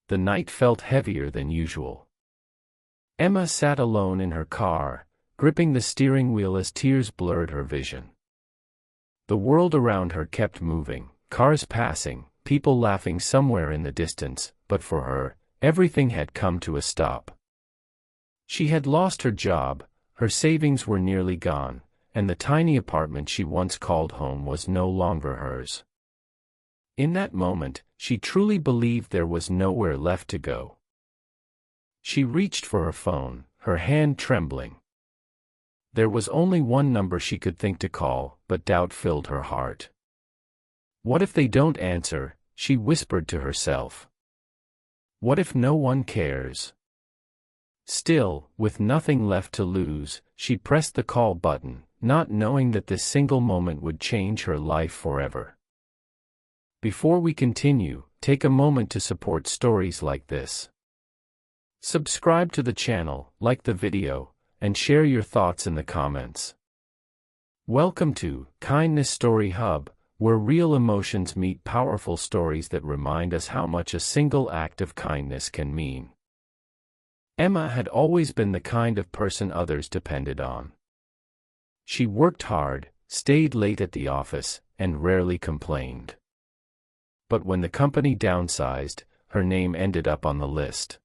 the night felt heavier than usual. Emma sat alone in her car, gripping the steering wheel as tears blurred her vision. The world around her kept moving, cars passing, people laughing somewhere in the distance, but for her, everything had come to a stop. She had lost her job, her savings were nearly gone, and the tiny apartment she once called home was no longer hers. In that moment, she truly believed there was nowhere left to go. She reached for her phone, her hand trembling. There was only one number she could think to call, but doubt filled her heart. What if they don't answer? She whispered to herself. What if no one cares? Still, with nothing left to lose, she pressed the call button, not knowing that this single moment would change her life forever. Before we continue, take a moment to support stories like this. Subscribe to the channel, like the video, and share your thoughts in the comments. Welcome to Kindness Story Hub, where real emotions meet powerful stories that remind us how much a single act of kindness can mean. Emma had always been the kind of person others depended on. She worked hard, stayed late at the office, and rarely complained. But when the company downsized, her name ended up on the list.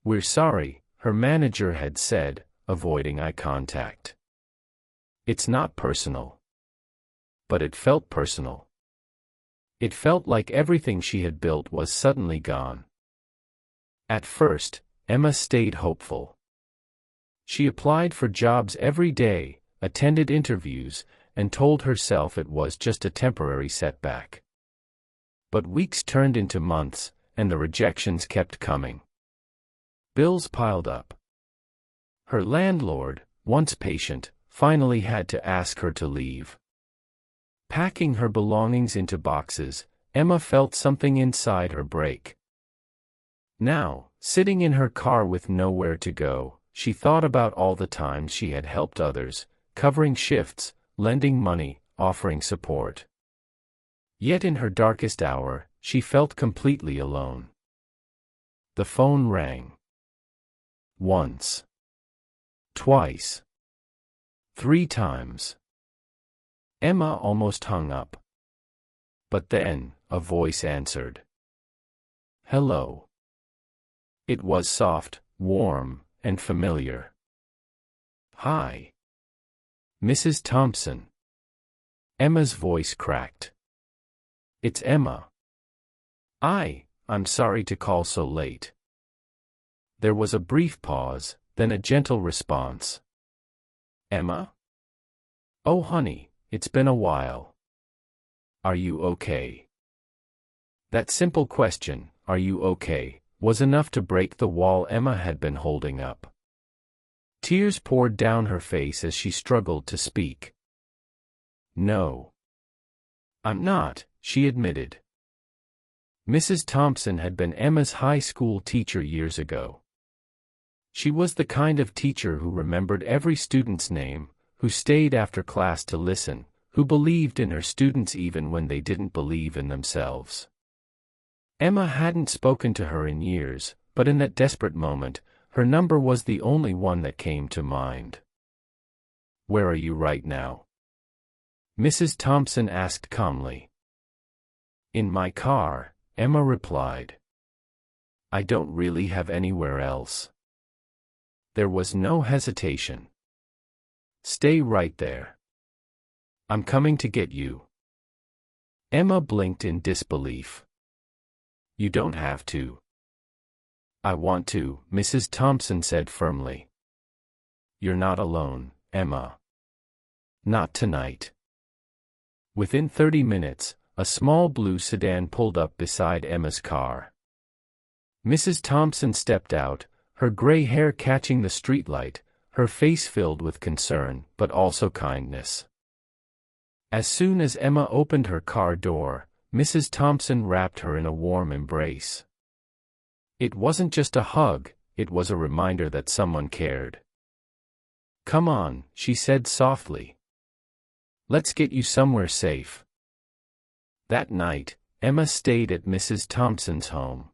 "We're sorry," her manager had said, avoiding eye contact. "It's not personal." But it felt personal. It felt like everything she had built was suddenly gone. At first, Emma stayed hopeful. She applied for jobs every day, attended interviews, and told herself it was just a temporary setback. But weeks turned into months, and the rejections kept coming. Bills piled up. Her landlord, once patient, finally had to ask her to leave. Packing her belongings into boxes, Emma felt something inside her break. Now, sitting in her car with nowhere to go, she thought about all the times she had helped others, covering shifts, lending money, offering support. Yet in her darkest hour, she felt completely alone. The phone rang. Once. Twice. 3 times. Emma almost hung up. But then, a voice answered. "Hello." It was soft, warm, and familiar. "Hi. Mrs. Thompson." Emma's voice cracked. "It's Emma. I'm sorry to call so late." There was a brief pause, then a gentle response. "Emma? Oh honey, it's been a while. Are you okay?" That simple question, "Are you okay?" was enough to break the wall Emma had been holding up. Tears poured down her face as she struggled to speak. "No. I'm not," she admitted. Mrs. Thompson had been Emma's high school teacher years ago. She was the kind of teacher who remembered every student's name, who stayed after class to listen, who believed in her students even when they didn't believe in themselves. Emma hadn't spoken to her in years, but in that desperate moment, her number was the only one that came to mind. "Where are you right now?" Mrs. Thompson asked calmly. "In my car," Emma replied. "I don't really have anywhere else." There was no hesitation. "Stay right there. I'm coming to get you." Emma blinked in disbelief. "You don't have to." "I want to," Mrs. Thompson said firmly. "You're not alone, Emma. Not tonight." Within 30 minutes, a small blue sedan pulled up beside Emma's car. Mrs. Thompson stepped out, her gray hair catching the streetlight, her face filled with concern, but also kindness. As soon as Emma opened her car door, Mrs. Thompson wrapped her in a warm embrace. It wasn't just a hug, it was a reminder that someone cared. "Come on," she said softly. "Let's get you somewhere safe." That night, Emma stayed at Mrs. Thompson's home.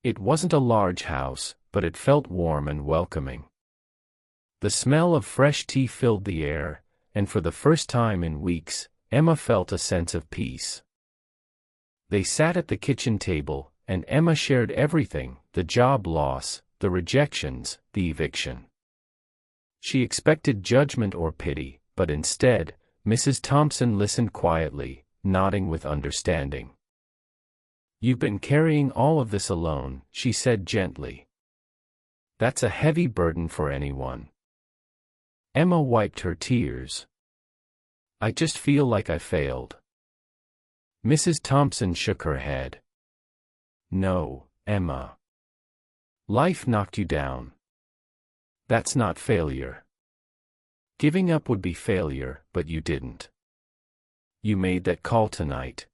It wasn't a large house, but it felt warm and welcoming. The smell of fresh tea filled the air, and for the first time in weeks, Emma felt a sense of peace. They sat at the kitchen table, and Emma shared everything: the job loss, the rejections, the eviction. She expected judgment or pity, but instead, Mrs. Thompson listened quietly, nodding with understanding. "You've been carrying all of this alone," she said gently. "That's a heavy burden for anyone." Emma wiped her tears. "I just feel like I failed." Mrs. Thompson shook her head. "No, Emma. Life knocked you down. That's not failure. Giving up would be failure, but you didn't. You made that call tonight.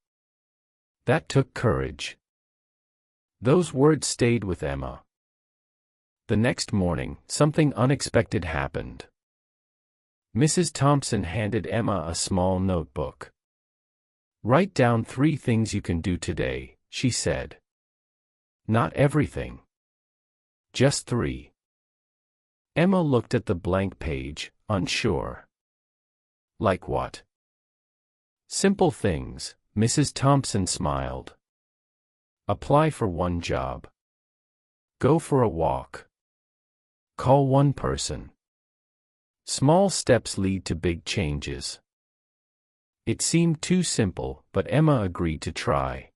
That took courage." Those words stayed with Emma. The next morning, something unexpected happened. Mrs. Thompson handed Emma a small notebook. "Write down 3 things you can do today," she said. "Not everything. Just 3." Emma looked at the blank page, unsure. "Like what?" "Simple things," Mrs. Thompson smiled. "Apply for one job. Go for a walk. Call one person. Small steps lead to big changes." It seemed too simple, but Emma agreed to try.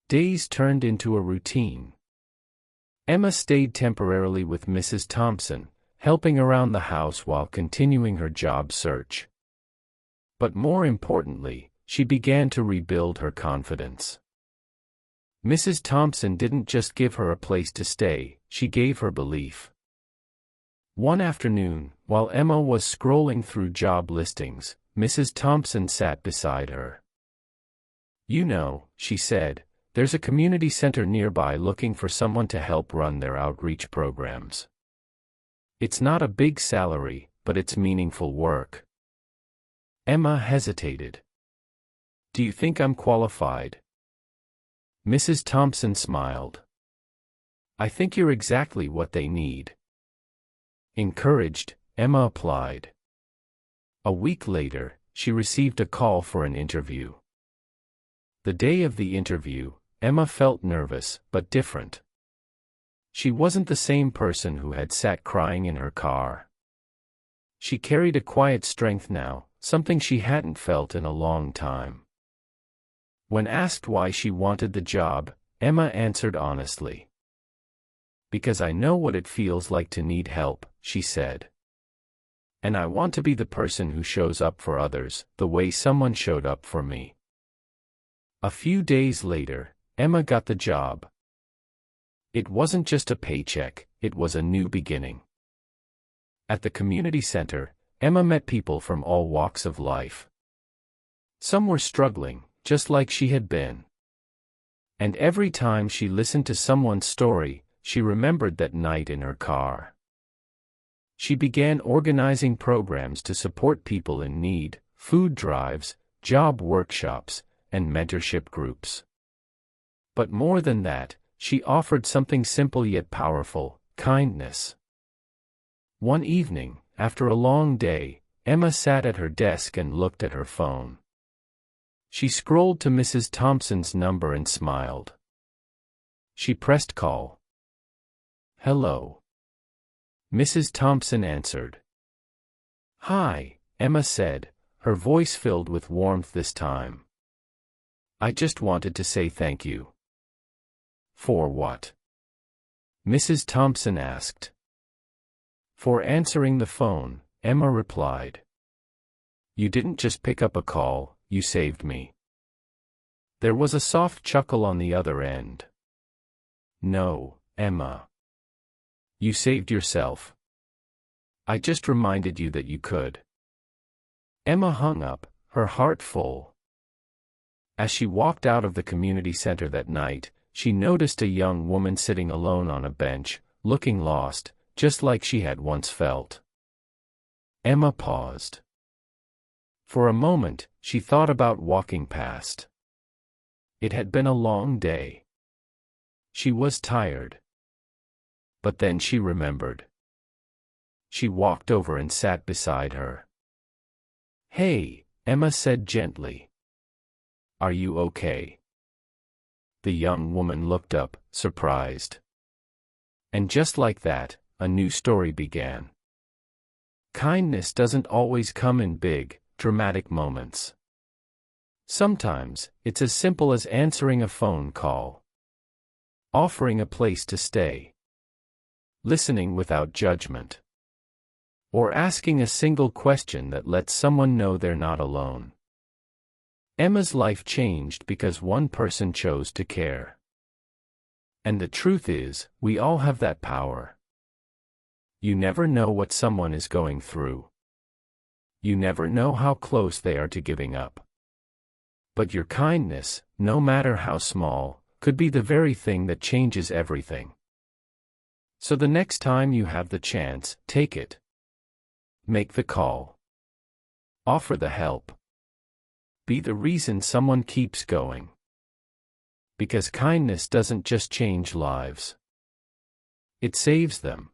Days turned into a routine. Emma stayed temporarily with Mrs. Thompson, helping around the house while continuing her job search. But more importantly, she began to rebuild her confidence. Mrs. Thompson didn't just give her a place to stay, she gave her belief. One afternoon, while Emma was scrolling through job listings, Mrs. Thompson sat beside her. "You know," she said, "there's a community center nearby looking for someone to help run their outreach programs. It's not a big salary, but it's meaningful work." Emma hesitated. "Do you think I'm qualified?" Mrs. Thompson smiled. "I think you're exactly what they need." Encouraged, Emma applied. A week later, she received a call for an interview. The day of the interview, Emma felt nervous, but different. She wasn't the same person who had sat crying in her car. She carried a quiet strength now, something she hadn't felt in a long time. When asked why she wanted the job, Emma answered honestly. "Because I know what it feels like to need help," she said. "And I want to be the person who shows up for others, the way someone showed up for me." A few days later, Emma got the job. It wasn't just a paycheck, it was a new beginning. At the community center, Emma met people from all walks of life. Some were struggling, just like she had been. And every time she listened to someone's story, she remembered that night in her car. She began organizing programs to support people in need: food drives, job workshops, and mentorship groups. But more than that, she offered something simple yet powerful: kindness. One evening, after a long day, Emma sat at her desk and looked at her phone. She scrolled to Mrs. Thompson's number and smiled. She pressed call. "Hello." Mrs. Thompson answered. "Hi," Emma said, her voice filled with warmth this time. "I just wanted to say thank you." "For what?" Mrs. Thompson asked. "For answering the phone," Emma replied. "You didn't just pick up a call, you saved me." There was a soft chuckle on the other end. "No, Emma. You saved yourself. I just reminded you that you could." Emma hung up, her heart full. As she walked out of the community center that night, she noticed a young woman sitting alone on a bench, looking lost, just like she had once felt. Emma paused. For a moment, she thought about walking past. It had been a long day. She was tired. But then she remembered. She walked over and sat beside her. "Hey," Emma said gently. "Are you okay?" The young woman looked up, surprised. And just like that, a new story began. Kindness doesn't always come in big, dramatic moments. Sometimes, it's as simple as answering a phone call, offering a place to stay, listening without judgment, or asking a single question that lets someone know they're not alone. Emma's life changed because one person chose to care. And the truth is, we all have that power. You never know what someone is going through. You never know how close they are to giving up. But your kindness, no matter how small, could be the very thing that changes everything. So the next time you have the chance, take it. Make the call. Offer the help. Be the reason someone keeps going. Because kindness doesn't just change lives. It saves them.